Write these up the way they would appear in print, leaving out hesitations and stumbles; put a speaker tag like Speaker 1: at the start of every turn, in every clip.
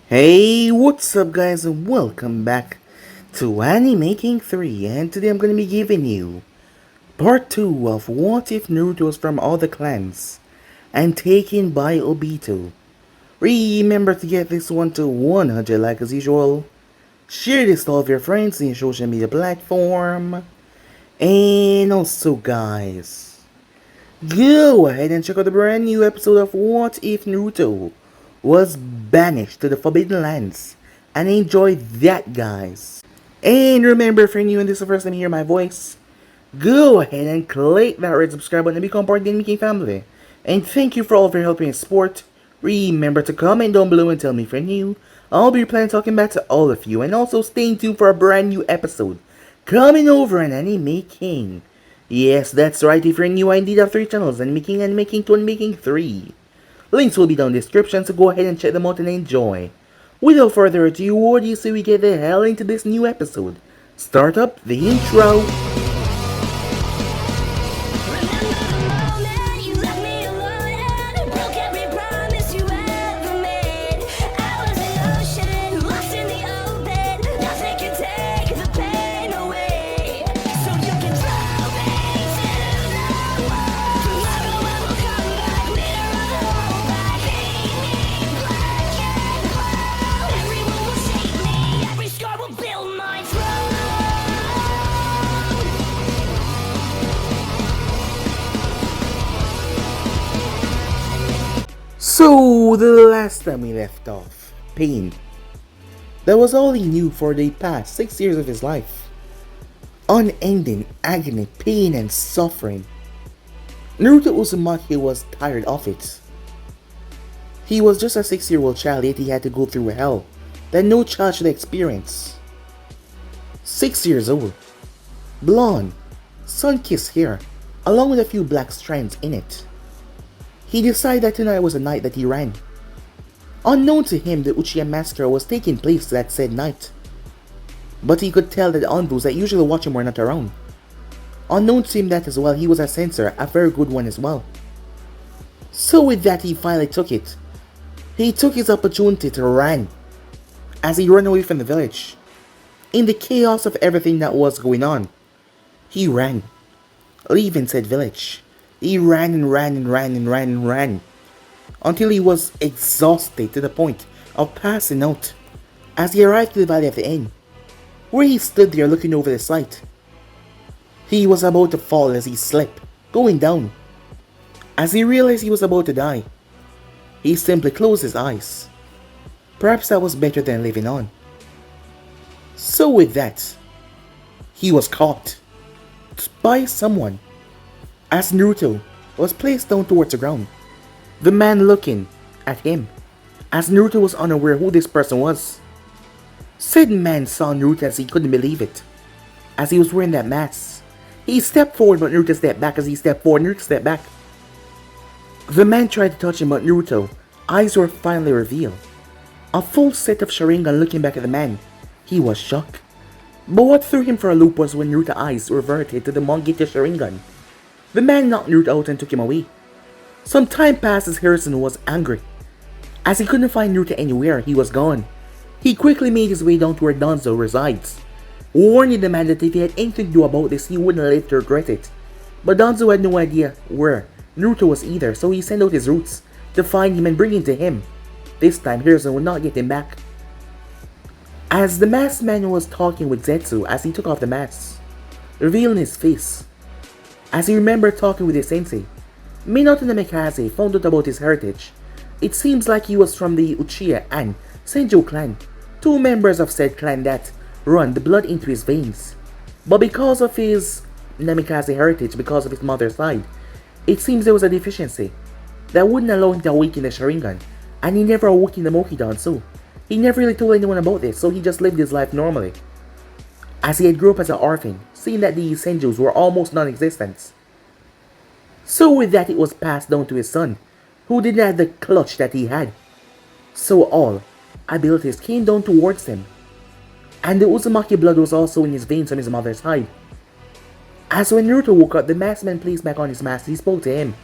Speaker 1: Hey, what's up guys and welcome back to Anime King 3, and today I'm going to be giving you part 2 of What If Naruto was from all the clans and taken by Obito. Remember to get this one to 100 likes as usual, share this to all of your friends in your social media platform, and also guys, go ahead and check out the brand new episode of What If Naruto was banished to the Forbidden Lands, and enjoy that guys. And remember, if you're new and this is the first time you hear my voice, go ahead and click that red subscribe button and become part of the Mickey family. And thank you for all of your help and support. Remember to comment down below and tell me if you're new. I'll be planning talking back to all of you, and also stay tuned for a brand new episode coming over on Anime King. Yes, that's right, if you're new I indeed have 3 channels, Anime King, Anime King 2, Anime King 3. Links will be down in the description, so go ahead and check them out and enjoy. Without further ado, what do you say we get the hell into this new episode? Start up the intro. So, the last time we left off, Pain. That was all he knew for the past 6 years of his life. Unending agony, pain, and suffering. Naruto Uzumaki was tired of it. He was just a 6-year-old child, yet he had to go through hell that no child should experience. 6 years old, blonde, sun-kissed hair, along with a few black strands in it. He decided that tonight was the night that he ran. Unknown to him, the Uchiha massacre was taking place that said night. But he could tell that the envoys that usually watch him were not around. Unknown to him that as well, he was a censor, a very good one as well. So with that, he finally took it. He took his opportunity to run. As he ran away from the village, in the chaos of everything that was going on, he ran, leaving said village. He ran and ran and ran and ran and ran until he was exhausted to the point of passing out. As he arrived to the valley of the end, where he stood there looking over the sight, he was about to fall as he slipped, going down. As he realized he was about to die, he simply closed his eyes. Perhaps that was better than living on. So with that, he was caught by someone. As Naruto was placed down towards the ground, the man looking at him, as Naruto was unaware who this person was. Said man saw Naruto as he couldn't believe it, as he was wearing that mask. He stepped forward, but Naruto stepped back. As he stepped forward, Naruto stepped back. The man tried to touch him, but Naruto's eyes were finally revealed. A full set of Sharingan. Looking back at the man, he was shocked. But what threw him for a loop was when Naruto's eyes reverted to the Mongita Sharingan. The man knocked Naruto out and took him away. Some time passed as Harrison was angry. As he couldn't find Naruto anywhere, he was gone. He quickly made his way down to where Danzo resides, warning the man that if he had anything to do about this, he wouldn't live to regret it. But Danzo had no idea where Naruto was either, so he sent out his roots to find him and bring him to him. This time, Harrison would not get him back. As the masked man was talking with Zetsu as he took off the mask, revealing his face, as he remembered talking with his sensei, Minato Namikaze found out about his heritage. It seems like he was from the Uchiha and Senju clan, 2 members of said clan that run the blood into his veins. But because of his Namikaze heritage, because of his mother's side, it seems there was a deficiency that wouldn't allow him to awaken the Sharingan, and he never awoken the Mokidan, so he never really told anyone about this, so he just lived his life normally. As he had grew up as an orphan, seeing that the Senjus were almost non-existent. So with that, it was passed down to his son, who didn't have the clutch that he had. So all abilities came down towards him, and the Uzumaki blood was also in his veins on his mother's side. As when Naruto woke up, the masked man placed back on his mask. He spoke to him.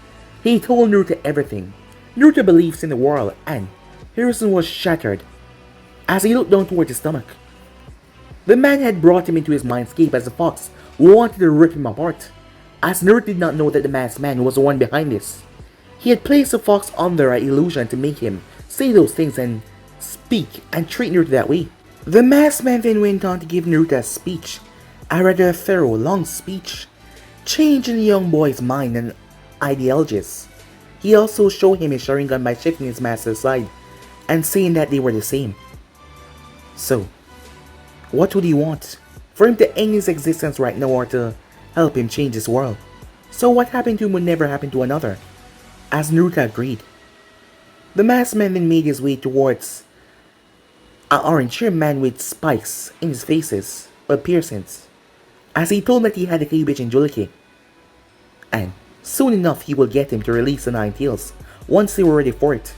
Speaker 1: He told Naruto everything. Naruto believes in the world, and Harrison was shattered. as he looked down towards his stomach. The man had brought him into his mindscape as the fox wanted to rip him apart, as Naruto did not know that the masked man was the one behind this. He had placed the fox under an illusion to make him say those things and speak and treat Naruto that way. The masked man then went on to give Naruto a speech, a rather thorough, long speech, changing the young boy's mind and ideologies. He also showed him his Sharingan by shifting his mask aside and saying that they were the same. So, what would he want? For him to end his existence right now or to help him change this world? So what happened to him would never happen to another, as Naruto agreed. The masked man then made his way towards an orange-haired man with spikes in his faces, or piercings, as he told him that he had a cleavage in Juliki. And soon enough he will get him to release the Nine Tails, once they were ready for it.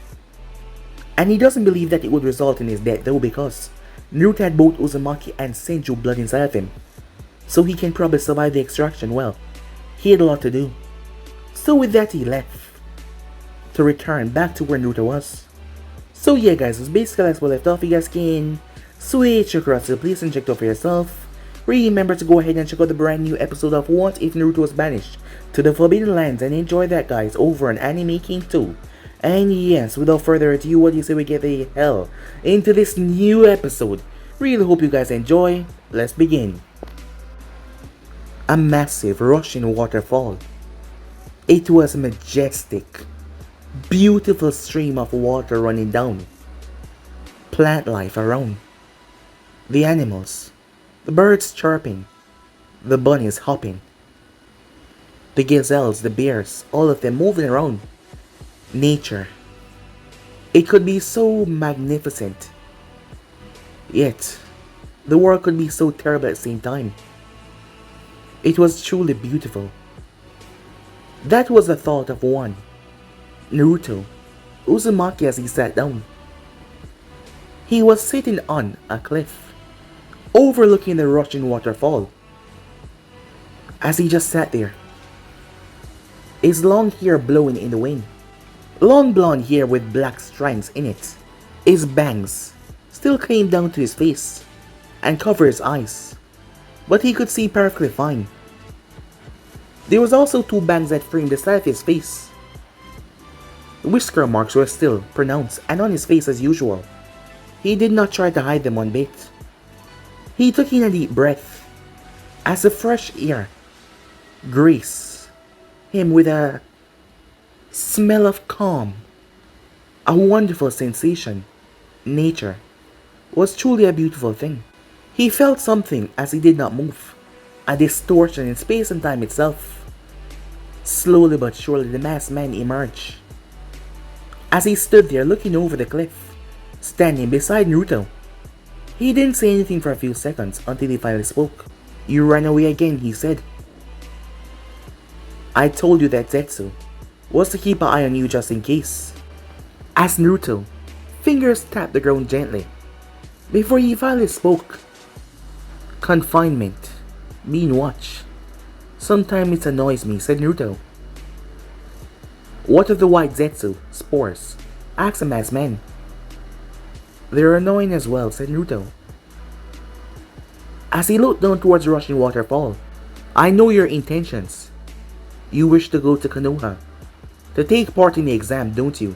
Speaker 1: And he doesn't believe that it would result in his death though, because Naruto had both Uzumaki and Senju blood inside of him, so he can probably survive the extraction well. He had a lot to do. So with that he left, to return back to where Naruto was. So yeah guys, it's basically as we left off. You guys can switch across the place and check it out for yourself. Remember to go ahead and check out the brand new episode of What If Naruto Was Banished to the Forbidden Lands and enjoy that guys over on Anime King 2. And yes, without further ado, what do you say we get the hell into this new episode? Really hope you guys enjoy. Let's begin. A massive rushing waterfall. It was a majestic, beautiful stream of water running down. Plant life around. The animals. The birds chirping. The bunnies hopping. The gazelles, the bears, all of them moving around. Nature. It could be so magnificent, yet the world could be so terrible at the same time. It was truly beautiful. That was the thought of one, Naruto, Uzumaki, as he sat down. He was sitting on a cliff, overlooking the rushing waterfall. As he just sat there, his long hair blowing in the wind. Long blonde hair with black strands in it. His bangs still came down to his face and covered his eyes, but he could see perfectly fine. There was also two bangs that framed the side of his face. Whisker marks were still pronounced and on his face as usual. He did not try to hide them one bit. He took in a deep breath as the fresh air graced him with a smell of calm. A wonderful sensation. Nature was truly a beautiful thing. He felt something as he did not move. A distortion in space and time itself. Slowly but surely the masked man emerged. As he stood there looking over the cliff, standing beside Naruto. He didn't say anything for a few seconds until he finally spoke. "You ran away again," he said. "I told you that Zetsu was to keep an eye on you just in case." As Naruto fingers tapped the ground gently before he finally spoke. "Confinement, being watched. Sometimes it annoys me," said Naruto. "What of the white Zetsu spores?" asked the masked man. "They're annoying as well," said Naruto. As he looked down towards the rushing waterfall. "I know your intentions. You wish to go to Konoha to take part in the exam, don't you?"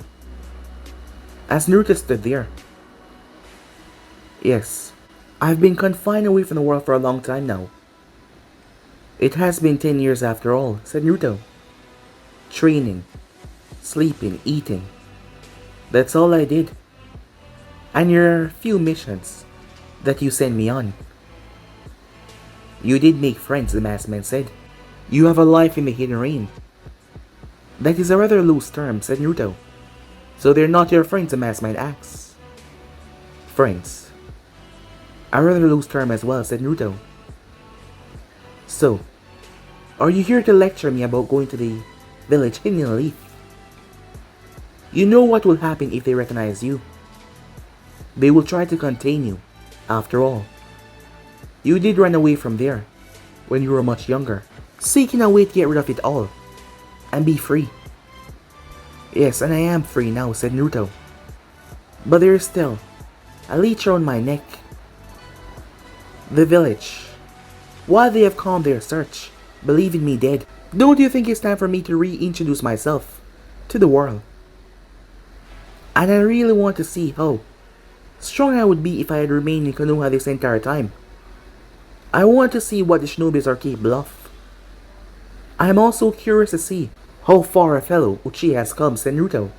Speaker 1: As Naruto stood there. "Yes, I've been confined away from the world for a long time now." "It has been 10 years after all," said Naruto. "Training, sleeping, eating. That's all I did. And your few missions that you sent me on." "You did make friends," the masked man said. "You have a life in the hidden rain." "That is a rather loose term," said Naruto. "So they're not your friends?" the masked man asked. "Friends. A rather loose term as well," said Naruto. "So, are you here to lecture me about going to the village hidden in a leaf? You know what will happen if they recognize you. They will try to contain you. After all, you did run away from there when you were much younger, seeking a way to get rid of it all and be free." "Yes, and I am free now," said Naruto. "But there is still a leech around my neck. The village. While they have calmed their search, believing me dead, don't you think it's time for me to reintroduce myself to the world? And I really want to see how strong I would be if I had remained in Konoha this entire time. I want to see what the shinobis are capable of. I am also curious to see how far a fellow Uchiha has come, said Naruto.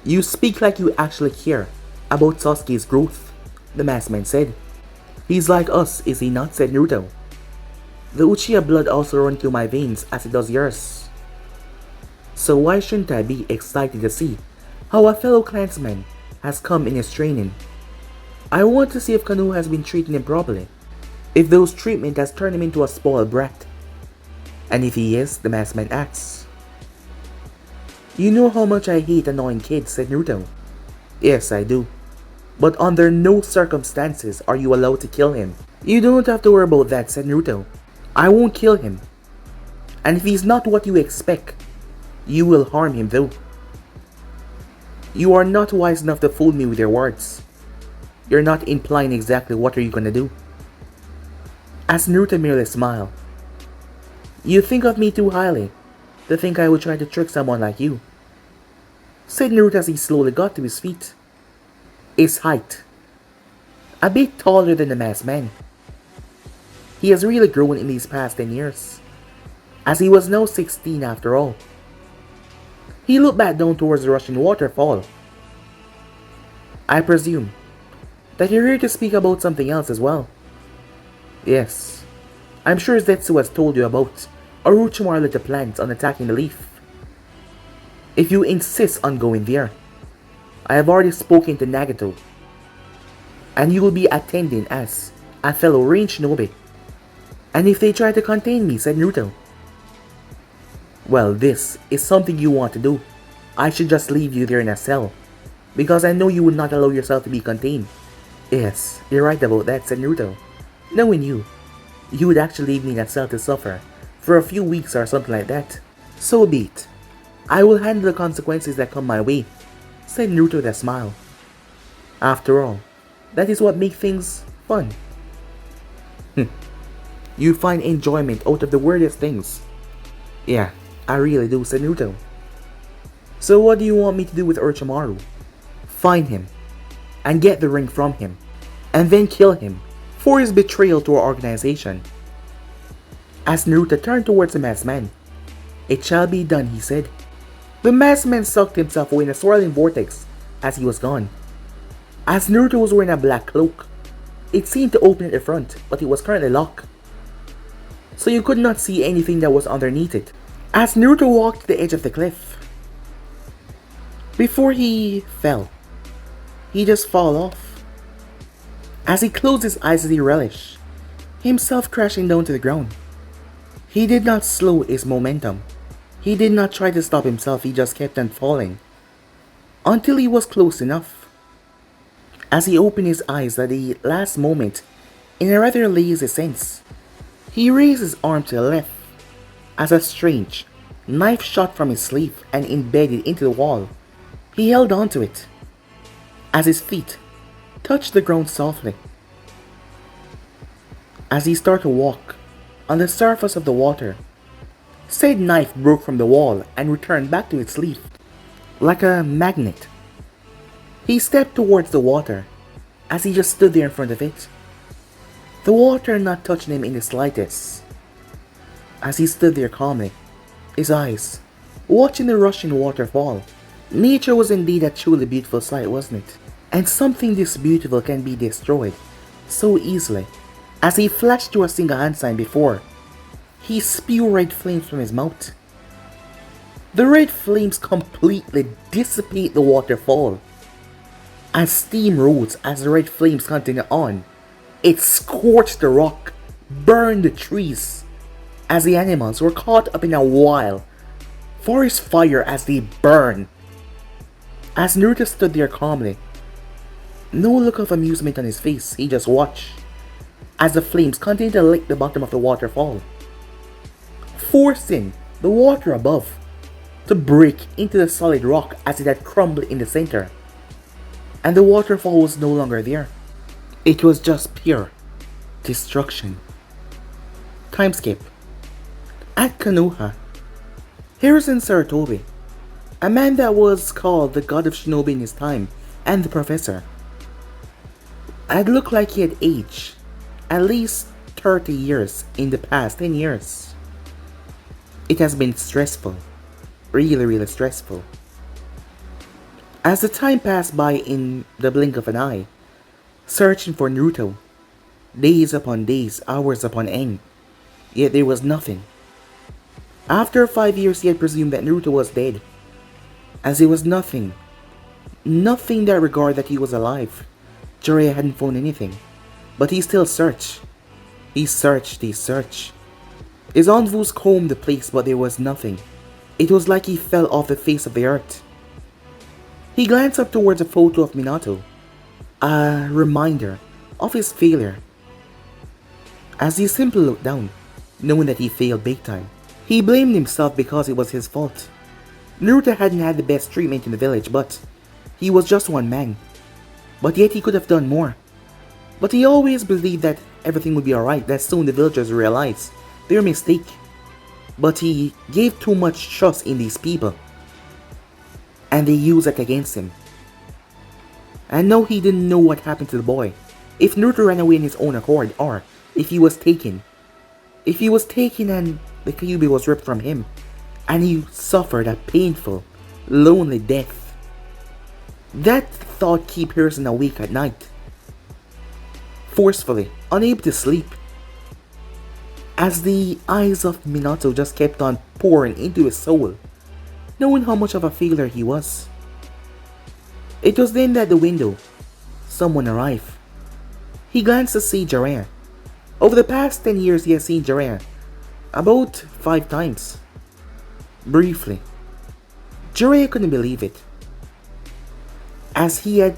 Speaker 1: You speak like you actually care about Sasuke's growth, the masked man said. He's like us, is he not, said Naruto. The Uchiha blood also runs through my veins as it does yours. So why shouldn't I be excited to see how a fellow clansman has come in his training? I want to see if Konoha has been treating him properly, if those treatment has turned him into a spoiled brat. And if he is, the masked man asks. You know how much I hate annoying kids, said Naruto. Yes, I do. But under no circumstances are you allowed to kill him. You don't have to worry about that, said Naruto. I won't kill him. And if he's not what you expect, you will harm him though. You are not wise enough to fool me with your words. You're not implying exactly what are you gonna do. As Naruto merely smiled. You think of me too highly to think I would try to trick someone like you, said Naruto as he slowly got to his feet. His height, a bit taller than the masked man. He has really grown in these past 10 years, as he was now 16 after all. He looked back down towards the rushing waterfall. I presume that you're here to speak about something else as well. Yes, I'm sure Zetsu has told you about Orochimaru little plans on attacking the leaf. If you insist on going there, I have already spoken to Nagato, and you will be attending as a fellow range shinobi. And if they try to contain me, said Naruto. Well, this is something you want to do. I should just leave you there in a cell, because I know you would not allow yourself to be contained. Yes, you're right about that, said Naruto. Knowing you would actually leave me in a cell to suffer for a few weeks or something like that. So be it. I will handle the consequences that come my way, said Naruto with a smile. After all, that is what makes things fun. You find enjoyment out of the weirdest things. Yeah, I really do, said Naruto. So what do you want me to do with Orochimaru? Find him, and get the ring from him, and then kill him for his betrayal to our organization. As Naruto turned towards the masked man, it shall be done, he said. The masked man sucked himself away in a swirling vortex as he was gone. As Naruto was wearing a black cloak, it seemed to open at the front, but it was currently locked, so you could not see anything that was underneath it. As Naruto walked to the edge of the cliff, before he fell, he just fall off. As he closed his eyes as he relished himself crashing down to the ground, he did not slow his momentum. He did not try to stop himself, he just kept on falling until he was close enough. As he opened his eyes at the last moment, in a rather lazy sense, he raised his arm to the left as a strange knife shot from his sleeve and embedded into the wall. He held on to it as his feet touched the ground softly. As he started to walk on the surface of the water, said knife broke from the wall and returned back to its sleeve like a magnet. He stepped towards the water as he just stood there in front of it, the water not touching him in the slightest. As he stood there calmly, his eyes watching the rushing waterfall. Nature was indeed a truly beautiful sight, wasn't it? And something this beautiful can be destroyed so easily. As he flashed to a single hand sign before, he spewed red flames from his mouth. The red flames completely dissipate the waterfall. As steam rose as the red flames continued on, it scorched the rock, burned the trees, as the animals were caught up in a wild forest fire as they burned. As Naruto stood there calmly, no look of amusement on his face, he just watched as the flames continued to lick the bottom of the waterfall, forcing the water above to break into the solid rock as it had crumbled in the center. and the waterfall was no longer there. It was just pure destruction. Time skip. At Konoha, Hiruzen Sarutobi, a man that was called the god of shinobi in his time, and the professor, had looked like he had aged at least 30 years in the past 10 years. It has been stressful, really stressful. As the time passed by in the blink of an eye, searching for Naruto, days upon days, hours upon end, yet there was nothing. After 5 years, he had presumed that Naruto was dead, as there was nothing that regarded that he was alive. Jiraiya hadn't found anything, but he still searched. He searched. His envoys combed the place, but there was nothing. It was like he fell off the face of the earth. He glanced up towards a photo of Minato, a reminder of his failure. As he simply looked down, knowing that he failed big time, he blamed himself because it was his fault. Naruto hadn't had the best treatment in the village, but he was just one man. But yet he could have done more. But he always believed that everything would be alright, that soon the villagers realized their mistake. But he gave too much trust in these people, and they used it against him. And no, he didn't know what happened to the boy. If Naruto ran away in his own accord, or if he was taken. If he was taken and the Kyuubi was ripped from him, and he suffered a painful, lonely death. That thought kept Hiruzen awake at night, forcefully, unable to sleep, as the eyes of Minato just kept on pouring into his soul, knowing how much of a failure he was. It was then that the window, someone arrived. He glanced to see Jiraiya. Over the past 10 years he has seen Jiraiya about 5 times. Briefly. Jiraiya couldn't believe it, as he had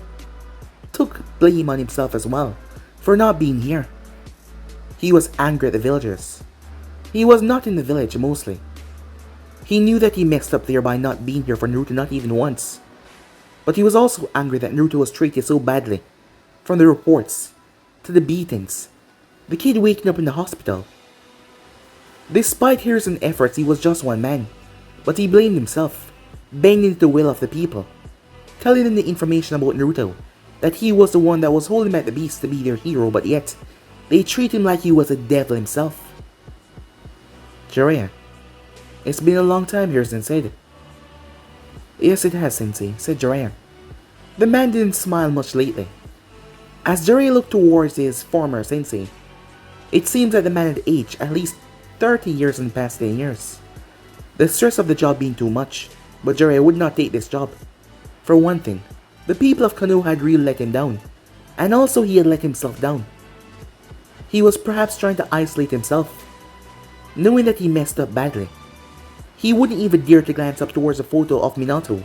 Speaker 1: took blame on himself as well for not being here. He was angry at the villagers. He was not in the village mostly. He knew that he messed up there by not being here for Naruto not even once. But he was also angry that Naruto was treated so badly. From the reports, to the beatings, the kid waking up in the hospital. Despite Hiruzen's efforts, he was just one man. But he blamed himself, bending the will of the people, telling them the information about Naruto, that he was the one that was holding back the beast to be their hero, but yet, they treat him like he was a devil himself. Jiraiya, it's been a long time, Hiruzen said. Yes, it has, Sensei, said Jiraiya. The man didn't smile much lately. As Jiraiya looked towards his former sensei, it seems that the man had aged at least 30 years in the past 10 years. The stress of the job being too much, but Jiraiya would not take this job. For one thing, the people of Konoha had really let him down, and also he had let himself down. He was perhaps trying to isolate himself, knowing that he messed up badly. He wouldn't even dare to glance up towards a photo of Minato,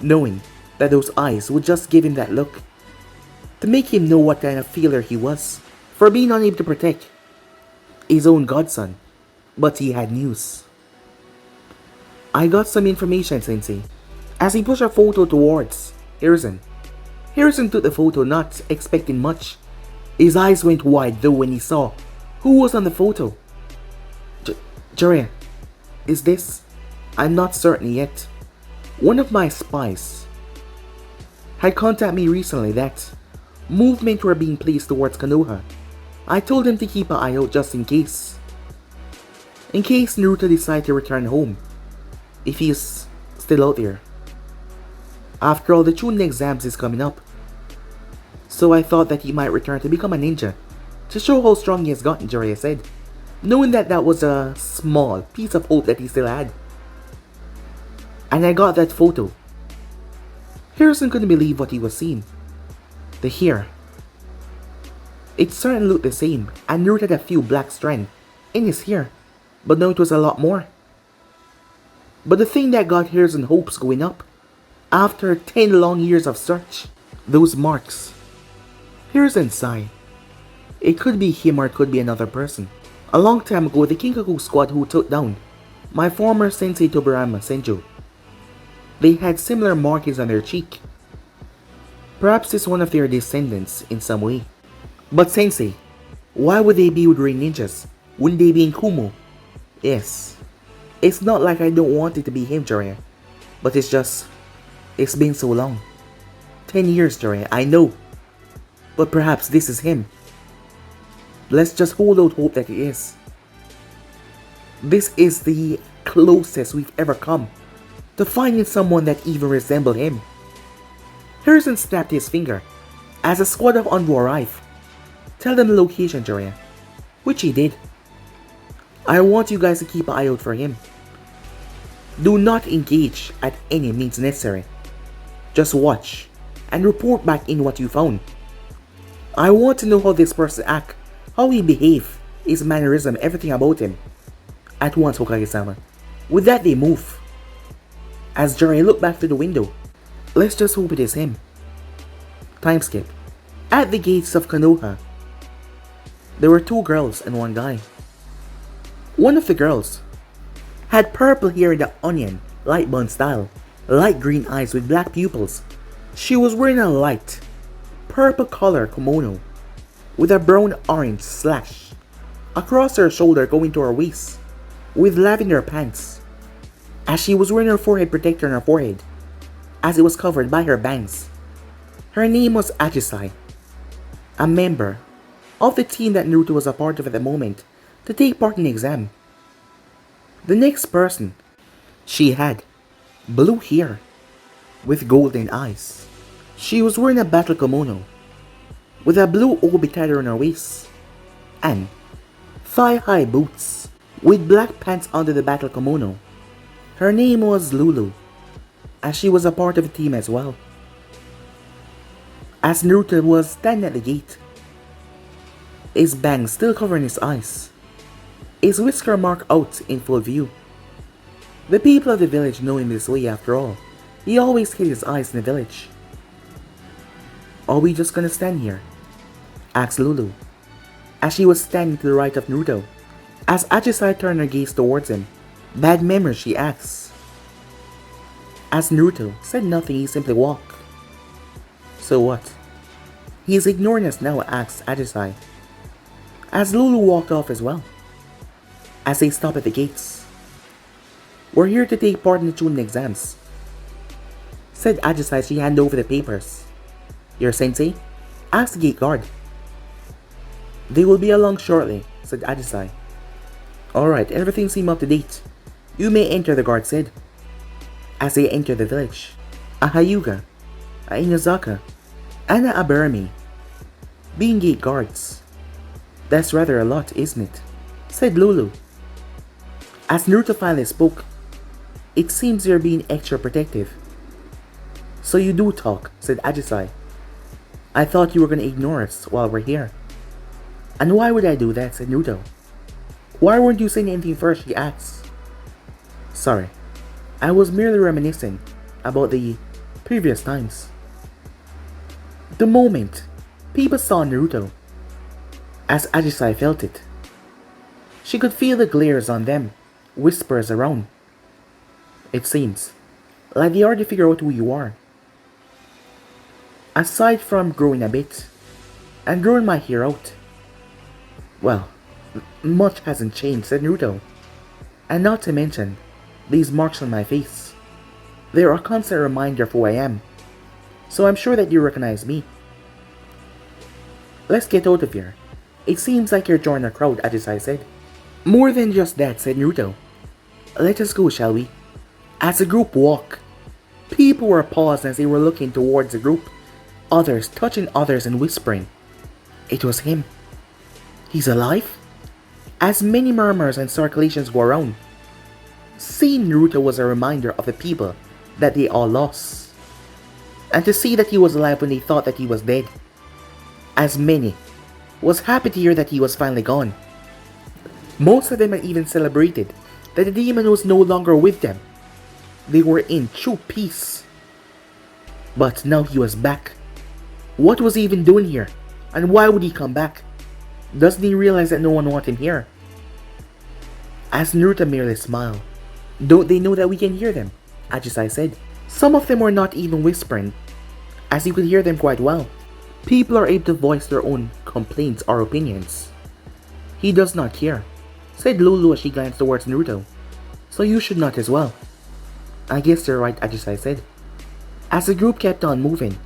Speaker 1: knowing that those eyes would just give him that look, to make him know what kind of failure he was, for being unable to protect his own godson. But he had news. I got some information, Sensei. As he pushed a photo towards Hiruzen. Hiruzen took the photo, not expecting much. His eyes went wide though when he saw who was on the photo. Jiraiya, is this? I'm not certain yet. One of my spies had contacted me recently that movement were being placed towards Konoha. I told him to keep an eye out just in case. In case Naruto decides to return home, if he is still out there. After all, the Chunin exams is coming up, so I thought that he might return to become a ninja, to show how strong he has gotten, Jiraiya said, knowing that that was a small piece of hope that he still had. And I got that photo. Hiruzen couldn't believe what he was seeing. The hair. It certainly looked the same, and Naruto had a few black strands in his hair, but now it was a lot more. But the thing that got Hiruzen's hopes going up, after 10 long years of search, those marks. Hiruzen sighed. It could be him or it could be another person. A long time ago, the Kinkaku squad who took down my former sensei Tobirama Senju, they had similar markings on their cheek. Perhaps it's one of their descendants in some way. But Sensei, why would they be with Rain Ninjas? Wouldn't they be in Kumo? Yes. It's not like I don't want it to be him, Jiraiya. But it's been so long. 10 years, Jiraiya, I know. But perhaps this is him. Let's just hold out hope that it is. This is the closest we've ever come to finding someone that even resembled him. Harrison snapped his finger as a squad of Envoy arrived. Tell them the location, Jiraiya. Which he did. I want you guys to keep an eye out for him. Do not engage at any means necessary. Just watch and report back in what you found. I want to know how this person acts, how he behaves, his mannerism, everything about him. At once, Hokage-sama. With that, they move. As Jiraiya looked back through the window, let's just hope it is him. Time skip. At the gates of Konoha, there were 2 girls and 1 guy. One of the girls had purple hair in the onion, light bun style, light green eyes with black pupils. She was wearing a light purple color kimono with a brown orange slash across her shoulder going to her waist with lavender pants. As she was wearing her forehead protector on her forehead as it was covered by her bangs. Her name was Ajisai, a member of the team that Naruto was a part of at the moment to take part in the exam. The next person, she had blue hair with golden eyes. She was wearing a battle kimono with a blue obi tied around her waist and thigh-high boots with black pants under the battle kimono. Her name was Lulu, as she was a part of the team as well. As Naruto was standing at the gate, his bangs still covering his eyes, his whisker mark out in full view. The people of the village know him this way after all. He always hid his eyes in the village. Are we just gonna stand here? Asked Lulu, as she was standing to the right of Naruto. As Ajisai turned her gaze towards him, bad memories, she asks. As Naruto said nothing, he simply walked. So what? He is ignoring us now, asks Ajisai. As Lulu walked off as well. As they stop at the gates. We're here to take part in the Chunin exams, said Ajisai as she handed over the papers. Your sensei? Asked the gate guard. They will be along shortly, said Ajisai. Alright, everything seems up to date. You may enter, the guard said. As they enter the village, a Hyuga, a Inazaka, and a Aburame being gate guards. That's rather a lot, isn't it? Said Lulu. As Naruto finally spoke, it seems you're being extra protective. So you do talk, said Ajisai. I thought you were gonna ignore us while we're here. And why would I do that, said Naruto. Why weren't you saying anything first, she asks. Sorry, I was merely reminiscing about the previous times. The moment people saw Naruto, as Ajisai felt it, she could feel the glares on them, whispers around. It seems like they already figure out who you are. Aside from growing a bit, and growing my hair out, well, much hasn't changed, said Naruto. And not to mention, these marks on my face. They're a constant reminder of who I am. So I'm sure that you recognize me. Let's get out of here. It seems like you're joining a crowd, Ajisai said. More than just that, said Naruto. Let us go, shall we? As the group walked, people were paused as they were looking towards the group, others touching others and whispering. It was him. He's alive? As many murmurs and circulations go around, seeing Naruto was a reminder of the people that they all lost, and to see that he was alive when they thought that he was dead. As many was happy to hear that he was finally gone. Most of them had even celebrated that the demon was no longer with them. They were in true peace. But now he was back. What was he even doing here? And why would he come back? Doesn't he realize that no one wants him here? As Naruto merely smiled. Don't they know that we can hear them? Ajisai said. Some of them were not even whispering, as you could hear them quite well. People are able to voice their own complaints or opinions. He does not care, said Lulu as she glanced towards Naruto. So you should not as well. I guess you're right, Ajisai said. As the group kept on moving.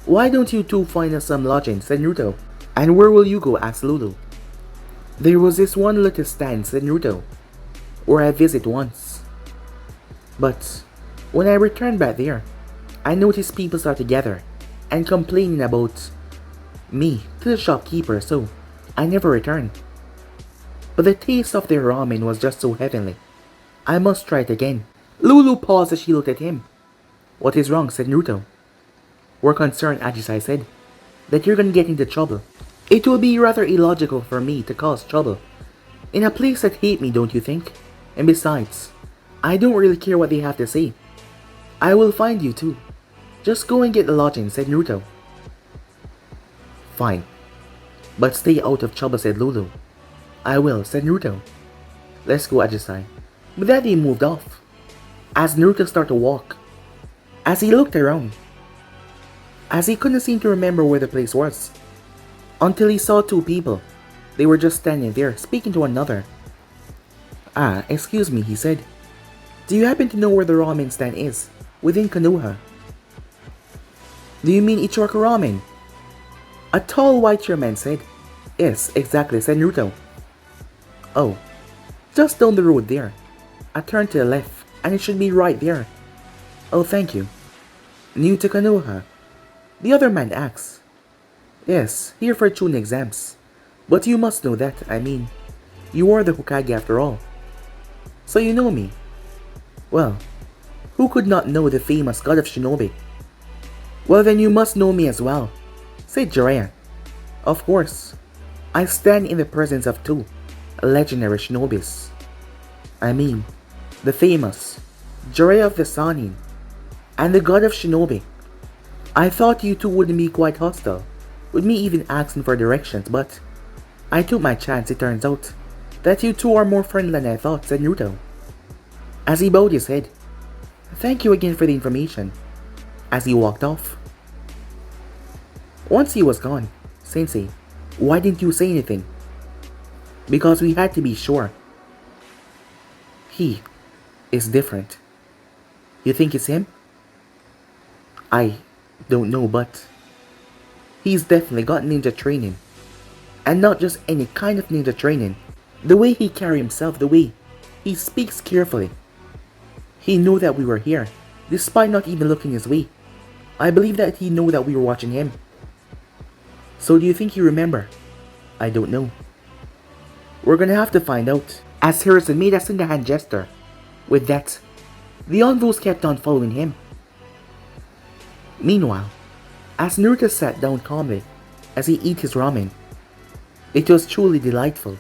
Speaker 1: Why don't you two find us some lodging, said Naruto. And where will you go, asked Lulu. There was this one little stand, said Naruto, where I visited once. But when I returned back there, I noticed people are together and complaining about me to the shopkeeper, so I never returned. But the taste of their ramen was just so heavenly. I must try it again. Lulu paused as she looked at him. What is wrong, said Naruto. We're concerned, Ajisai said, that you're gonna get into trouble. It will be rather illogical for me to cause trouble in a place that hate me, don't you think? And besides, I don't really care what they have to say. I will find you too. Just go and get the lodging, said Naruto. Fine. But stay out of trouble, said Lulu. I will, said Naruto. Let's go, Ajisai. With that, he moved off. As Naruto started to walk. As he looked around. As he couldn't seem to remember where the place was. Until he saw two people. They were just standing there, speaking to one another. Ah, excuse me, he said. Do you happen to know where the ramen stand is? Within Konoha. Do you mean Ichiraka Ramen? A tall white-haired man said. Yes, exactly, said Naruto. Oh, just down the road there. I turn to the left, and it should be right there. Oh, thank you. New to Konoha? The other man asked. Yes, here for Chunin exams. But you must know that, I mean, you are the Hokage after all. So you know me. Well, who could not know the famous god of shinobi? Well then you must know me as well, said Jiraiya. Of course, I stand in the presence of two legendary shinobis. I mean, the famous Jiraiya of the Sannin and the god of shinobi. I thought you two wouldn't be quite hostile, with me even asking for directions, but I took my chance. It turns out that you two are more friendly than I thought, said Naruto. As he bowed his head. Thank you again for the information. As he walked off. Once he was gone, Sensei, why didn't you say anything? Because we had to be sure. He is different. You think it's him? I don't know, but he's definitely got ninja training. And not just any kind of ninja training. The way he carries himself, the way he speaks carefully. He knew that we were here, despite not even looking his way. I believe that he knew that we were watching him. So do you think he remember? I don't know. We're gonna have to find out. As Harrison made us in the hand gesture. With that, the envoys kept on following him. Meanwhile, as Naruto sat down calmly as he ate his ramen, it was truly delightful.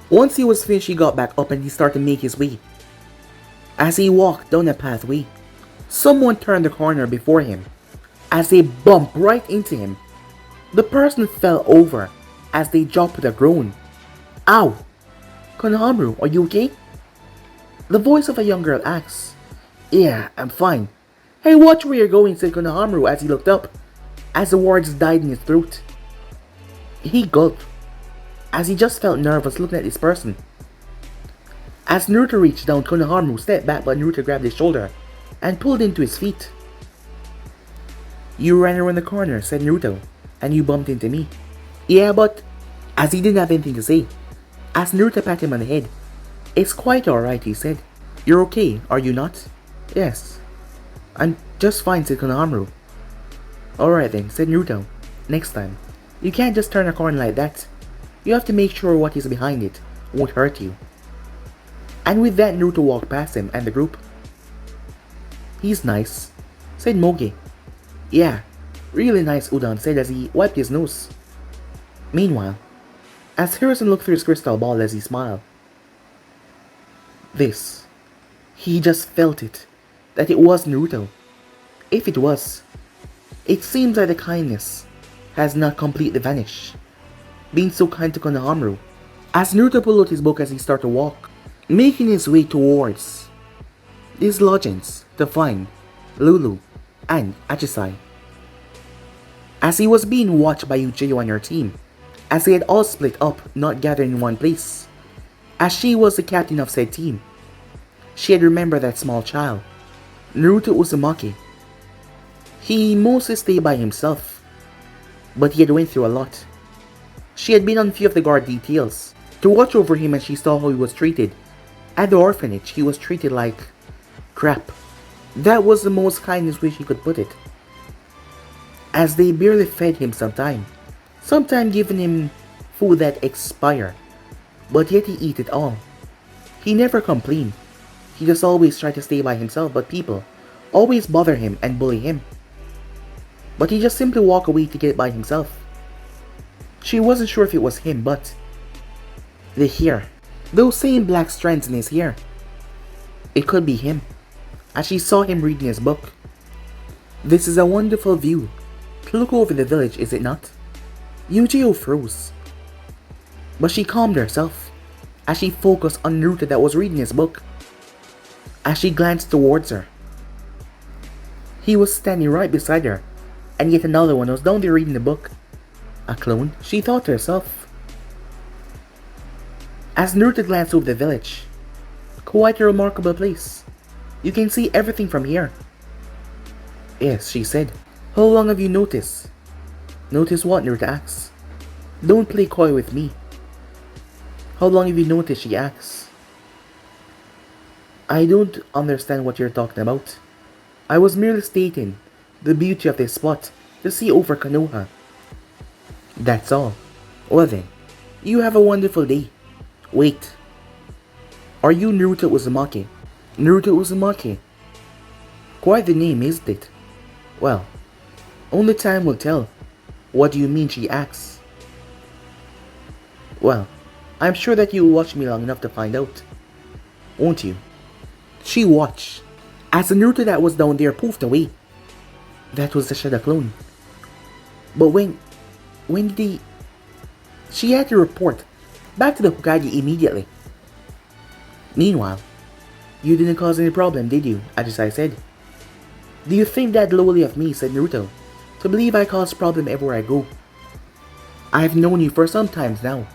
Speaker 1: Once he was finished, he got back up and he started to make his way. As he walked down the pathway, someone turned the corner before him. As they bumped right into him, the person fell over as they dropped with a groan. Ow! Konohamaru, are you okay? The voice of a young girl asks. Yeah, I'm fine. Hey, watch where you're going, said Konohamaru as he looked up, as the words died in his throat. He gulped, as he just felt nervous looking at this person. As Naruto reached down, Konohamaru stepped back, but Naruto grabbed his shoulder and pulled him to his feet. You ran around the corner, said Naruto, and you bumped into me. Yeah, but... As he didn't have anything to say, as Naruto patted him on the head. It's quite alright, he said. You're okay, are you not? Yes. I'm just fine, said Konohamaru. Alright then, said Naruto. Next time, you can't just turn a corner like that. You have to make sure what is behind it won't hurt you. And with that, Naruto walked past him and the group. He's nice, said Moge. Yeah, really nice, Udon said as he wiped his nose. Meanwhile, as Harrison looked through his crystal ball as he smiled. He just felt it, that it was Naruto. If it was, it seems like the kindness has not completely vanished. Being so kind to Konohamaru. As Naruto pulled out his book as he started to walk, making his way towards these lodgings to find Lulu and Ajisai. as he was being watched by Uchiyo and her team, as they had all split up, not gathered in one place. As she was the captain of said team, she had remembered that small child, Naruto Uzumaki. He mostly stayed by himself, but he had went through a lot. She had been on few of the guard details to watch over him, and she saw how he was treated. At the orphanage, he was treated like crap. That was the most kindest way she could put it. As they barely fed him sometimes giving him food that expired, but yet he eat it all. He never complained. He just always tried to stay by himself, but people always bother him and bully him. But he just simply walked away to get by himself. She wasn't sure if it was him, but the hair, those same black strands in his hair, it could be him, as she saw him reading his book. This is a wonderful view to look over the village, is it not? Yujiyo froze, but she calmed herself as she focused on Naruto that was reading his book. As she glanced towards her, he was standing right beside her, and yet another one was down there reading the book. A clone, she thought to herself. As Naruto glanced over the village, quite a remarkable place. You can see everything from here. Yes, she said. How long have you noticed? Notice what? Naruto asks. Don't play coy with me. How long have you noticed? She asks. I don't understand what you're talking about. I was merely stating the beauty of this spot to see over Konoha. That's all. Well then, you have a wonderful day. Wait. Are you Naruto Uzumaki? Naruto Uzumaki? Quite the name, isn't it? Well, only time will tell. What do you mean? She asks. Well, I'm sure that you'll watch me long enough to find out. Won't you? She watched as the Naruto that was down there poofed away. That was the Shadow clone. But when did he... She had to report back to the Hokage immediately. Meanwhile, you didn't cause any problem, did you? Ajisai said. Do you think that lowly of me, said Naruto, to believe I cause problem everywhere I go? I've known you for some time now,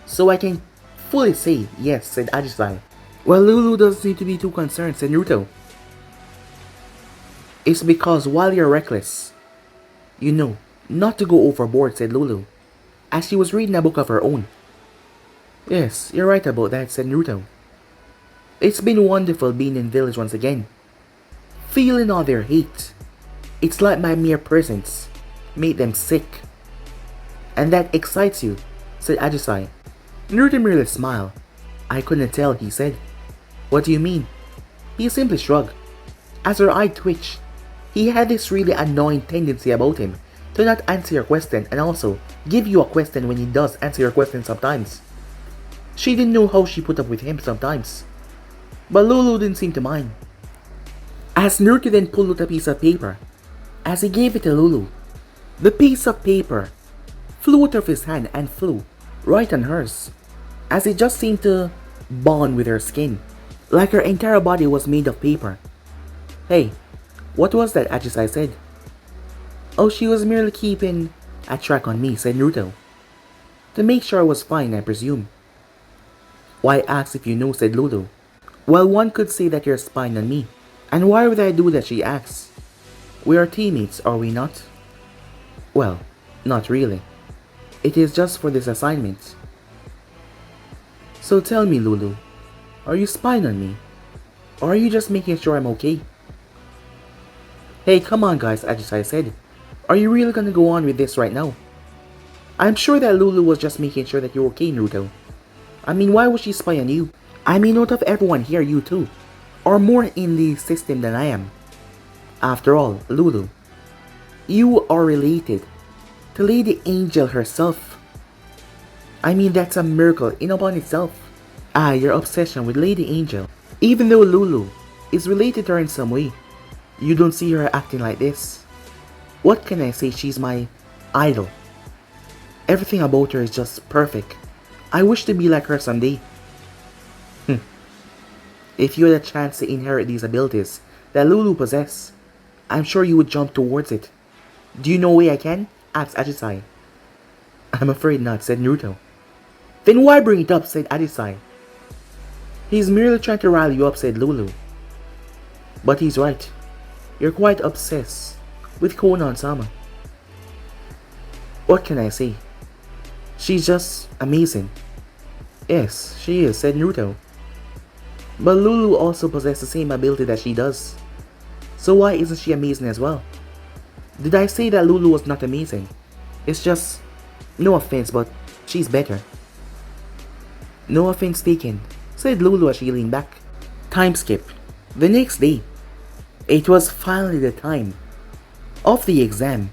Speaker 1: so I can fully say yes, said Ajisai. Well, Lulu doesn't seem to be too concerned, said Naruto. It's because while you're reckless, you know not to go overboard, said Lulu, as she was reading a book of her own. Yes, you're right about that, said Naruto. It's been wonderful being in village once again. Feeling all their hate. It's like my mere presence made them sick. And that excites you, said Ajisai. Naruto merely smiled. I couldn't tell, he said. What do you mean? He simply shrugged. As her eye twitched, he had this really annoying tendency about him to not answer your question and also give you a question when he does answer your question sometimes. She didn't know how she put up with him sometimes, but Lulu didn't seem to mind. As Naruto then pulled out a piece of paper, as he gave it to Lulu, the piece of paper flew out of his hand and flew right on hers, as it just seemed to bond with her skin, like her entire body was made of paper. Hey, what was that? Ajisai said. Oh, she was merely keeping a track on me, said Naruto. To make sure I was fine, I presume. Why ask if you know, said Lulu. Well, one could say that you're spying on me. And why would I do that, she asks. We are teammates, are we not? Well, not really. It is just for this assignment. So tell me, Lulu, are you spying on me? Or are you just making sure I'm okay? Hey, come on guys, Ajisai said. Are you really gonna go on with this right now? I'm sure that Lulu was just making sure that you're okay, Naruto. I mean, why would she spy on you? I mean, out of everyone here, you too are more in the system than I am. After all, Lulu, you are related to Lady Angel herself. I mean, that's a miracle in upon itself. Your obsession with Lady Angel. Even though Lulu is related to her in some way, you don't see her acting like this. What can I say? She's my idol. Everything about her is just perfect. I wish to be like her someday. If you had a chance to inherit these abilities that Lulu possesses, I'm sure you would jump towards it. Do you know a way I can? asked Ajisai. I'm afraid not, said Naruto. Then why bring it up, said Ajisai. He's merely trying to rally you up, said Lulu. But he's right. You're quite obsessed with Konan-sama. What can I say? She's just amazing. Yes, she is, said Naruto. But Lulu also possesses the same ability that she does. So why isn't she amazing as well? Did I say that Lulu was not amazing? It's just, no offense, but she's better. No offense taken, said Lulu as she leaned back. Time skip. The next day. It was finally the time of the exam.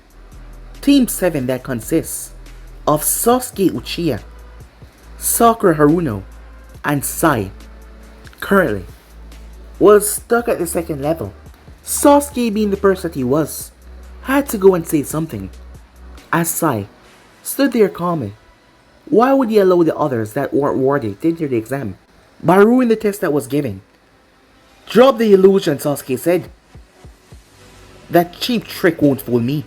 Speaker 1: Team 7 that consists of Sasuke Uchiha, Sakura Haruno, and Sai, currently, was stuck at the second level. Sasuke, being the person that he was, had to go and say something, as Sai stood there calmly. Why would he allow the others that weren't worthy to enter the exam by ruining the test that was given? Drop the illusion, Sasuke said. That cheap trick won't fool me.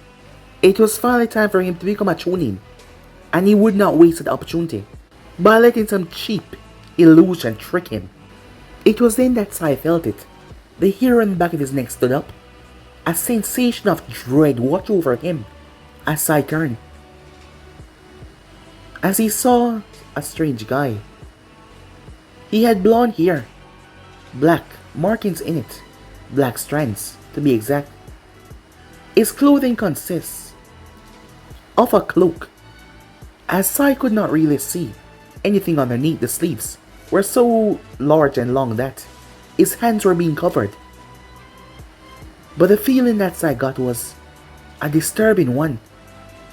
Speaker 1: It was finally time for him to become a Chunin, and he would not waste the opportunity by letting some cheap illusion trick him. It was then that Sai felt it. The hair on the back of his neck stood up. A sensation of dread watched over him as Sai turned. As he saw a strange guy. He had blonde hair, black markings in it, black strands to be exact. His clothing consists of a cloak, as Sai could not really see anything underneath. The sleeves were so large and long that his hands were being covered. But the feeling that Sai got was a disturbing one,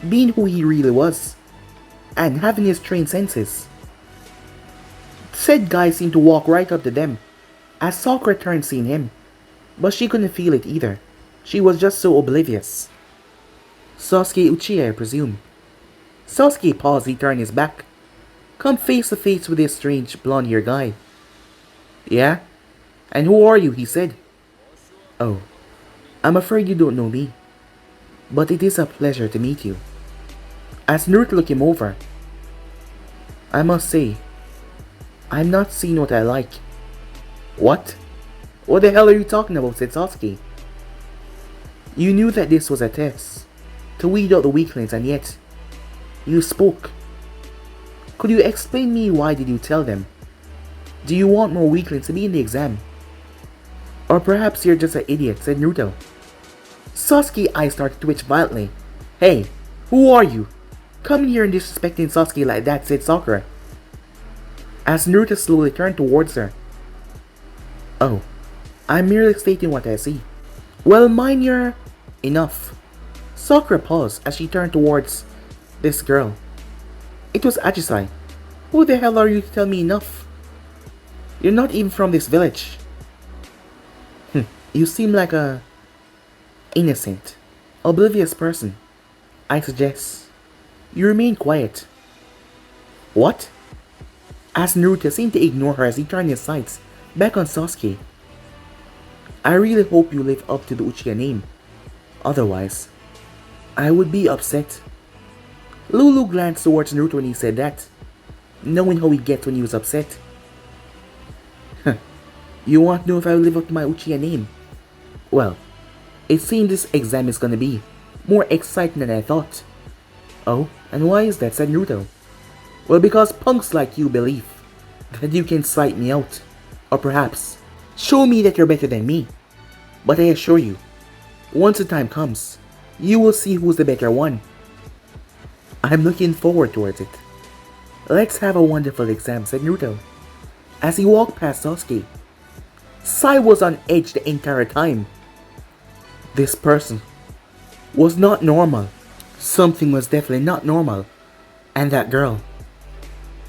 Speaker 1: being who he really was, and having his trained senses. Said guy seemed to walk right up to them, as Sakura turned seeing him, but she couldn't feel it either. She was just so oblivious. Sasuke Uchiha, I presume. Sasuke paused. He turned his back, come face to face with this strange blonde-haired guy. Yeah? And who are you? He said. Oh, I'm afraid you don't know me, but it is a pleasure to meet you. As Naruto looked him over, I must say, I'm not seeing what I like. What? What the hell are you talking about? Said Sasuke. You knew that this was a test to weed out the weaklings, and yet you spoke. Could you explain me why did you tell them? Do you want more weaklings to be in the exam? Or perhaps you're just an idiot, said Naruto. Sasuke's eyes started to twitch violently. Hey, who are you? Coming here and disrespecting Sasuke like that, said Sakura. As Naruto slowly turned towards her. Oh, I'm merely stating what I see. Well, mind your... Enough. Sakura paused as she turned towards this girl. It was Ajisai. Who the hell are you to tell me enough? You're not even from this village. You seem like a... innocent, oblivious person. I suggest you remain quiet. What? As Naruto seemed to ignore her as he turned his sights back on Sasuke. I really hope you live up to the Uchiha name. Otherwise, I would be upset. Lulu glanced towards Naruto when he said that, knowing how he gets when he was upset. You want to know if I will live up to my Uchiha name? Well, it seems this exam is gonna be more exciting than I thought. Oh, and why is that? Said Naruto. Well, because punks like you believe that you can sight me out, or perhaps show me that you're better than me. But I assure you, once the time comes, you will see who's the better one. I'm looking forward towards it. Let's have a wonderful exam, said Naruto, as he walked past Sasuke. Sai was on edge the entire time. This person was not normal. Something was definitely not normal. And that girl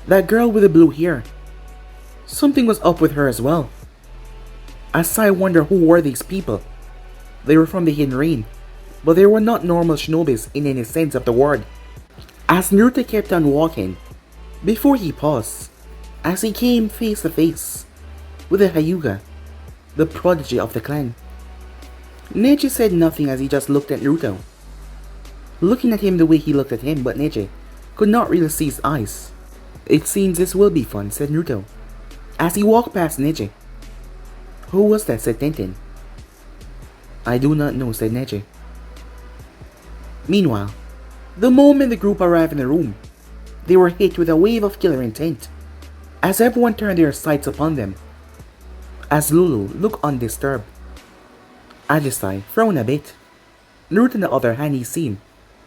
Speaker 1: with the blue hair, something was up with her as well. As Sai wondered who were these people. They were from the Hidden Rain, but they were not normal shinobis in any sense of the word. As Naruto kept on walking, before he paused, as he came face to face with the Hyuga, the prodigy of the clan. Neji said nothing as he just looked at Naruto. looking at him the way he looked at him, but Neji could not really see his eyes. "It seems this will be fun," said Naruto, as he walked past Neji. "Who was that?" said Tenten. "I do not know," said Neji. Meanwhile, the moment the group arrived in the room, they were hit with a wave of killer intent, as everyone turned their sights upon them. As Lulu looked undisturbed, Ajisai frowned a bit. Naruto, on the other hand, he seemed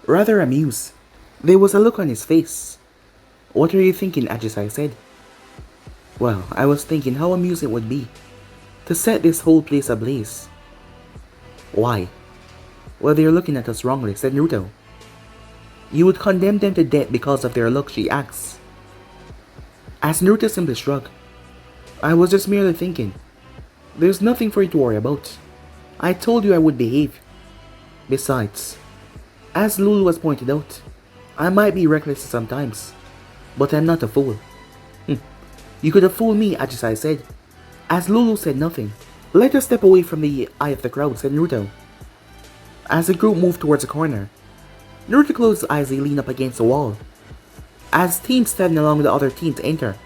Speaker 1: rather amused. There was a look on his face. "What are you thinking?" Ajisai said. "Well, I was thinking how amusing it would be to set this whole place ablaze." "Why?" "Well, they're looking at us wrongly," said Naruto. "You would condemn them to death because of their look," she asked. As Naruto simply shrugged. "I was just merely thinking. There's nothing for you to worry about. I told you I would behave. Besides, as Lulu has pointed out, I might be reckless sometimes, but I'm not a fool." "You could have fooled me," Ajisai said, as Lulu said nothing. "Let us step away from the eye of the crowd," said Naruto. As the group moved towards the corner, Naruto closed his eyes as he leaned up against the wall, as teams standing along with the other teams enter.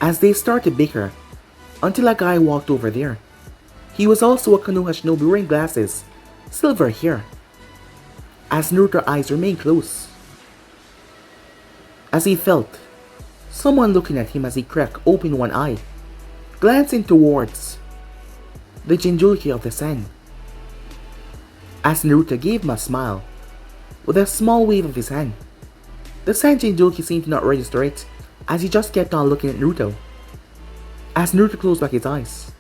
Speaker 1: As they started to bicker, until a guy walked over there. He was also a Konoha shinobi wearing glasses, silver hair. As Naruto's eyes remained closed, as he felt someone looking at him as he cracked open one eye, glancing towards the Jinchuriki of the sand. As Naruto gave him a smile with a small wave of his hand, the sand Jinchuriki seemed to not register it, as he just kept on looking at Naruto. As Naruto closed back his eyes,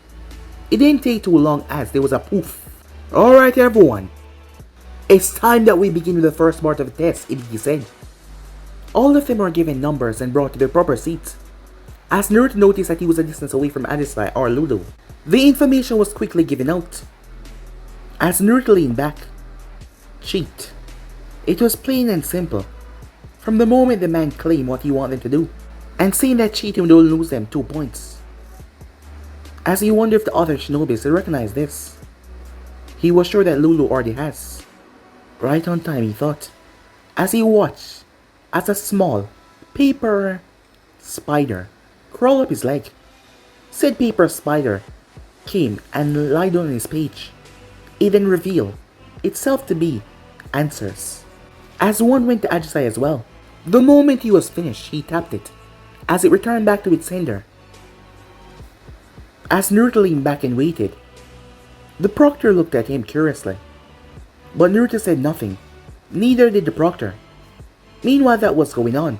Speaker 1: it didn't take too long as there was a poof. "Alright everyone, it's time that we begin with the first part of the test," Ibiki said. All of them were given numbers and brought to their proper seats. As Naruto noticed that he was a distance away from Ajisai or Lulu, the information was quickly given out. As Naruto leaned back, cheat. It was plain and simple. From the moment the man claimed what he wanted them to do, and saying that cheating would only lose them 2 points. As he wondered if the other shinobis would recognize this. He was sure that Lulu already has. Right on time, he thought, as he watched as a small paper spider crawled up his leg. Said paper spider came and lied on his page. It then revealed itself to be answers. As one went to Ajisai as well. The moment he was finished, he tapped it, as it returned back to its sender. As Naruto leaned back and waited, the proctor looked at him curiously. But Naruto said nothing, neither did the proctor. Meanwhile, that was going on.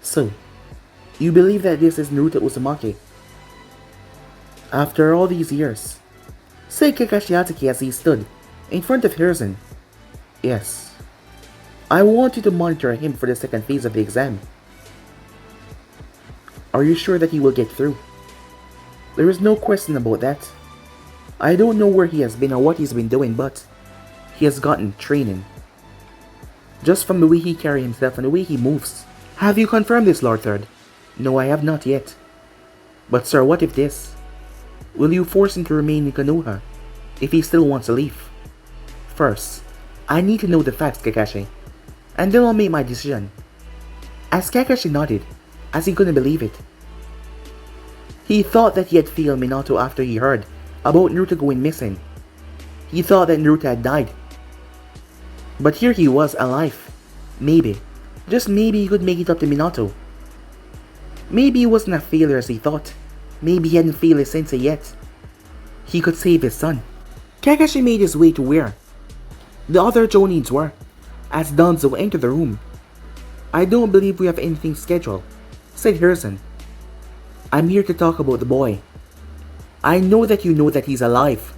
Speaker 1: "So, you believe that this is Naruto Uzumaki?" "After all these years," said Kakashi Hatake as he stood in front of Hiruzen. "Yes. I want you to monitor him for the second phase of the exam." "Are you sure that he will get through?" "There is no question about that. I don't know where he has been or what he's been doing, but he has gotten training. Just from the way he carries himself and the way he moves." "Have you confirmed this, Lord Third?" "No, I have not yet." "But sir, what if this? Will you force him to remain in Konoha if he still wants to leave?" "First, I need to know the facts, Kakashi, and then I'll make my decision." As Kakashi nodded, as he couldn't believe it. He thought that he had failed Minato after he heard about Naruto going missing. He thought that Naruto had died. But here he was, alive. Maybe, just maybe he could make it up to Minato. Maybe he wasn't a failure as he thought. Maybe he hadn't failed his sensei yet. He could save his son. Kakashi made his way to where the other Jonins were, as Danzo entered the room. "I don't believe we have anything scheduled," said Hiruzen. "I'm here to talk about the boy. I know that you know that he's alive,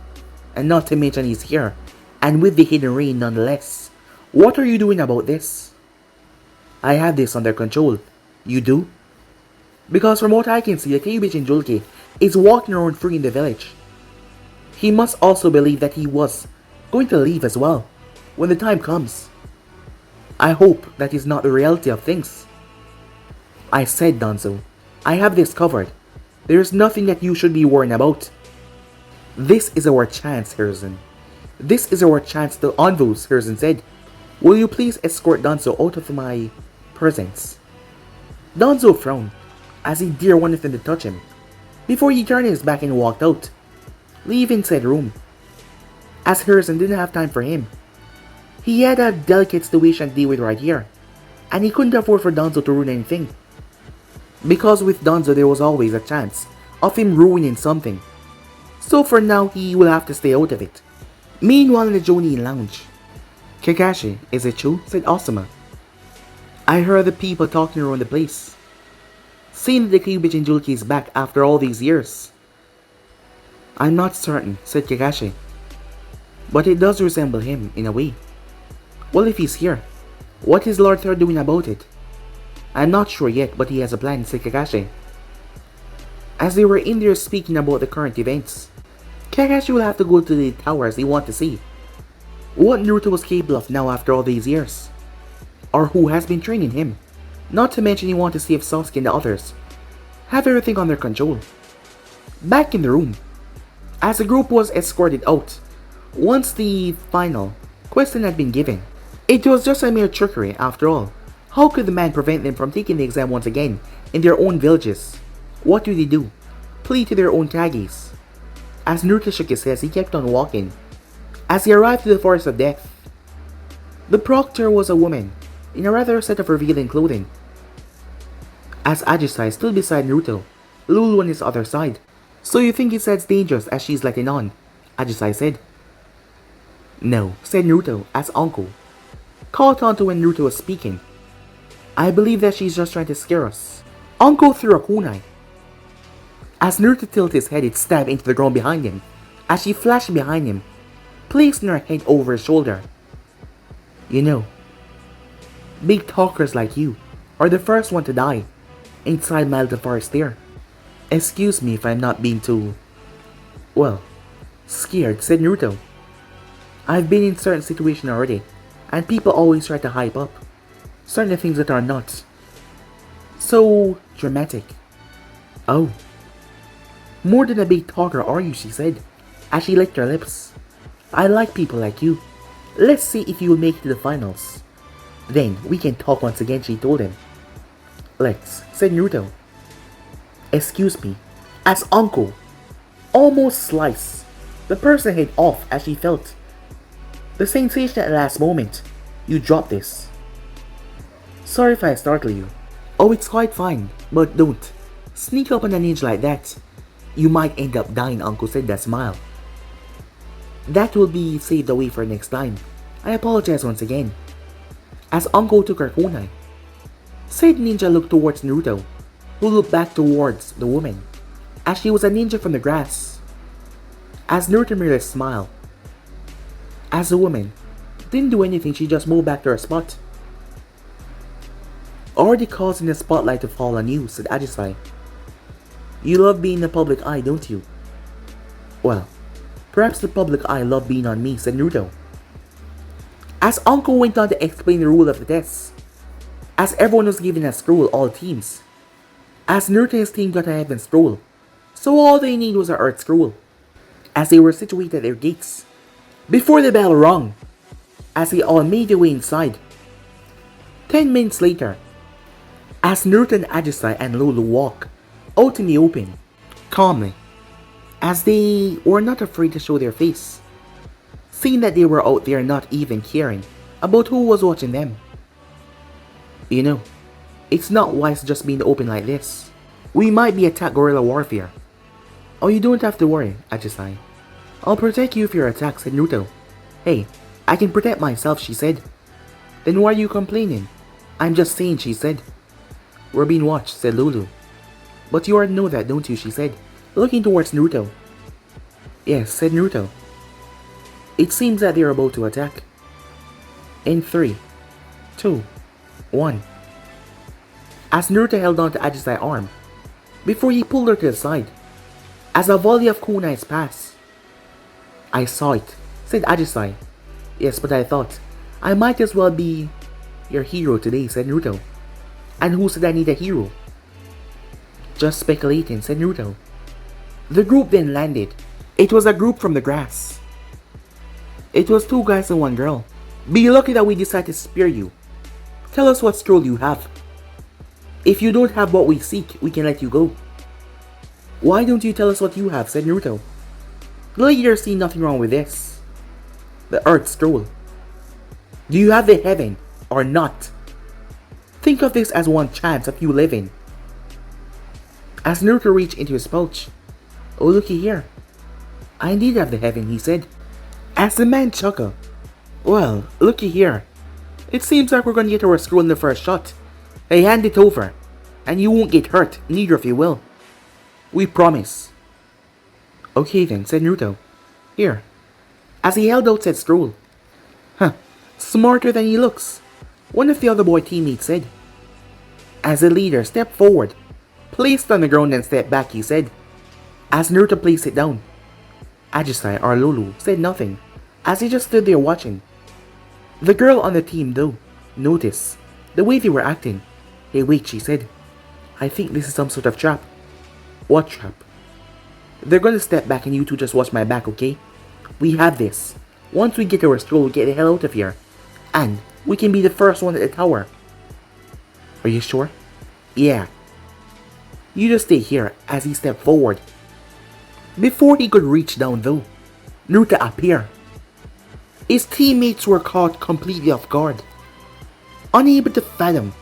Speaker 1: and not to mention he's here, and with the hidden rain nonetheless. What are you doing about this?" "I have this under control." "You do?" "Because from what I can see, the Kyuubi Jinchuriki is walking around free in the village. He must also believe that he was going to leave as well, when the time comes. I hope that is not the reality of things." "I said, Danzo, I have this covered. There is nothing that you should be worrying about." "This is our chance, Hiruzen. This is our chance to unvote," Hiruzen said. Will you please escort Danzo out of my presence? Danzo frowned, as he dare wanted them to touch him, before he turned his back and walked out, leaving said room. As Harrison didn't have time for him. He had a delicate situation to deal with right here, and he couldn't afford for Danzo to ruin anything. Because with Danzo there was always a chance of him ruining something. So for now he will have to stay out of it. Meanwhile in the Jonin lounge. Kakashi, is it true? Said Osama. I heard the people talking around the place. Saying that the Kyubi Jinchuriki is back after all these years. I'm not certain, said Kakashi. But it does resemble him, in a way. Well, if he's here, what is Lord Thor doing about it? I'm not sure yet, but he has a plan, said Kakashi. As they were in there speaking about the current events, Kakashi will have to go to the towers they want to see. What Naruto was capable of now after all these years. Or who has been training him. Not to mention he wants to see if Sasuke and the others have everything under control. Back in the room, as the group was escorted out, once the final question had been given. It was just a mere trickery after all. How could the man prevent them from taking the exam once again in their own villages? What do they do? Plea to their own Kagis. As Naruto shook his head, he kept on walking. As he arrived to the forest of death, the proctor was a woman in a rather set of revealing clothing. As Ajisai stood beside Naruto, Lulu on his other side. So you think he says dangerous as she's letting on? Ajisai said. No, said Naruto as Uncle caught on to when Naruto was speaking. I believe that she's just trying to scare us. Uncle threw a kunai. As Naruto tilted his head, it stabbed into the ground behind him, as she flashed behind him, placing her head over his shoulder. You know, big talkers like you are the first one to die inside my little forest there. Excuse me if I'm not being too, well, scared, said Naruto. I've been in certain situations already, and people always try to hype up certain things that are not so dramatic. Oh. More than a big talker are you, she said, as she licked her lips. I like people like you. Let's see if you will make it to the finals. Then we can talk once again, she told him. Let's, said Naruto. Excuse me, as Uncle almost sliced the person's head off as she felt the sensation at the last moment. You dropped this. Sorry if I startle you. Oh, it's quite fine, but don't sneak up on a ninja like that. You might end up dying, Uncle said that smile. That will be saved away for next time. I apologize once again. As Uncle took her kunai, said ninja looked towards Naruto, who looked back towards the woman, as she was a ninja from the grass. As Naruto merely smiled. As the woman didn't do anything, she just moved back to her spot. Already causing the spotlight to fall on you, said Ajisai. You love being in the public eye, don't you? Well, perhaps the public eye loved being on me, said Naruto. As Uncle went on to explain the rule of the test, as everyone was given a scroll, all teams. As Naruto and his team got a heaven scroll, so all they need was an earth scroll. As they were situated at their gates, before the bell rung, as they all made their way inside. 10 minutes later, as Naruto and Ajisai and Lulu walk out in the open, calmly, as they were not afraid to show their face, seeing that they were out there not even caring about who was watching them. You know, it's not wise just being open like this. We might be attacked guerrilla warfare. Oh, you don't have to worry, Ajisai. I'll protect you if you're attacked, said Naruto. Hey, I can protect myself, she said. Then why are you complaining? I'm just saying, she said. We're being watched, said Lulu. But you already know that, don't you, she said, looking towards Naruto. Yes, said Naruto. It seems that they're about to attack. In 3, 2, 1. As Naruto held on to Ajisai's arm, before he pulled her to the side, as a volley of kunais passed. I saw it, said Ajisai. Yes, but I thought, I might as well be your hero today, said Naruto. And who said I need a hero? Just speculating, said Naruto. The group then landed. It was a group from the grass. It was 2 guys and 1 girl. Be lucky that we decided to spare you. Tell us what scroll you have. If you don't have what we seek, we can let you go. Why don't you tell us what you have, said Naruto. The leader see nothing wrong with this. The Earth Scroll. Do you have the heaven or not? Think of this as one chance of you living. As Naruto reached into his pouch. Oh, looky here. I indeed have the heaven, he said. As the man chuckled. Well, looky here. It seems like we're gonna get our scroll in the first shot. Hey, hand it over. And you won't get hurt, neither of you will. We promise. Okay then, said Naruto. Here. As he held out said scroll. Huh, smarter than he looks, one of the other boy teammates said. As the leader stepped forward, placed on the ground and stepped back, he said. As Naruto placed it down. Ajisai or Lulu said nothing, as he just stood there watching. The girl on the team though, noticed the way they were acting. Hey wait, she said. I think this is some sort of trap. What trap? They're gonna step back and you two just watch my back, okay? We have this. Once we get our scroll, we'll get the hell out of here. And we can be the first one at the tower. Are you sure? Yeah. You just stay here as he stepped forward. Before he could reach down though, Naruto appeared. His teammates were caught completely off guard, unable to fathom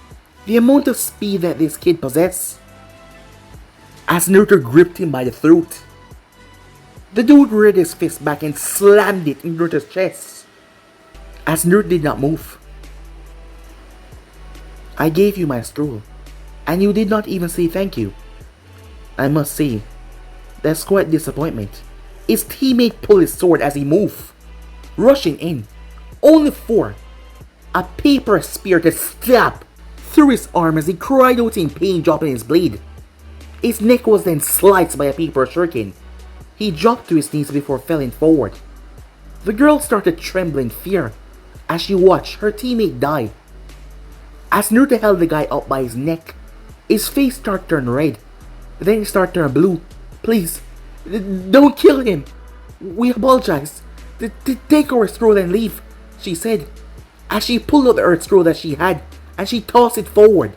Speaker 1: the amount of speed that this kid possessed. As Naruto gripped him by the throat, the dude reared his fist back and slammed it in Naruto's chest. As Naruto did not move. I gave you my scroll, and you did not even say thank you. I must say, that's quite disappointment. His teammate pulled his sword as he moved, rushing in, only for a paper spear to stab through his arm as he cried out in pain, dropping his blade. His neck was then sliced by a paper shuriken. He dropped to his knees before falling forward. The girl started trembling in fear as she watched her teammate die. As Naruto held the guy up by his neck, his face started to turn red, then it started to turn blue. Please, don't kill him. We apologize. Take our scroll and leave, she said, as she pulled out the earth scroll that she had and she tossed it forward.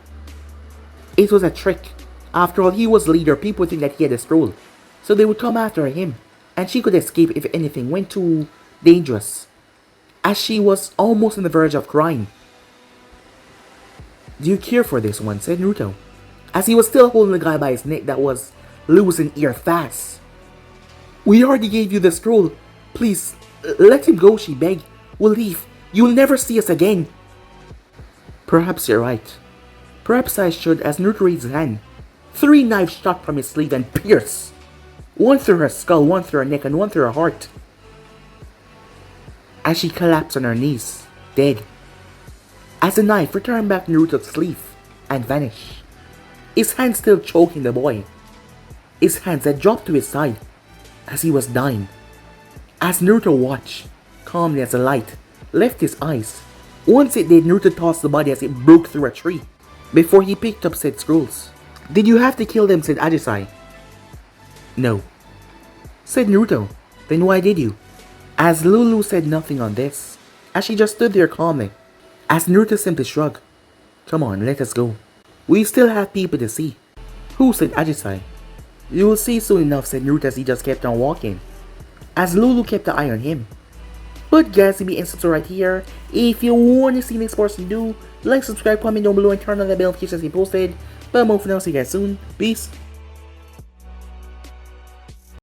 Speaker 1: It was a trick. After all, he was leader. People think that he had a scroll, so they would come after him, and she could escape if anything went too dangerous. As she was almost on the verge of crying. Do you care for this one? Said Naruto, as he was still holding the guy by his neck that was losing ear fast. We already gave you the scroll. Please, let him go, she begged. We'll leave. You'll never see us again. Perhaps you're right. Perhaps I should, as Naruto raised his hand. 3 knives shot from his sleeve and pierced. One through her skull, one through her neck, and one through her heart. As she collapsed on her knees, dead. As the knife returned back Naruto's sleeve and vanished. His hand still choking the boy. His hands had dropped to his side as he was dying. As Naruto watched, calmly as the light left his eyes. Once it did, Naruto tossed the body as it broke through a tree. Before he picked up said scrolls. Did you have to kill them? Said Ajisai. No. Said Naruto. Then why did you? As Lulu said nothing on this, as she just stood there calmly. As Naruto simply shrugged. Come on, let us go. We still have people to see. Who? Said Ajisai. You will see soon enough, said Naruto as he just kept on walking. As Lulu kept the eye on him. But guys, to be instant right here. If you want to see next person do, like, subscribe, comment down below, and turn on the bell notifications as we posted. But more for now, see you guys soon. Peace.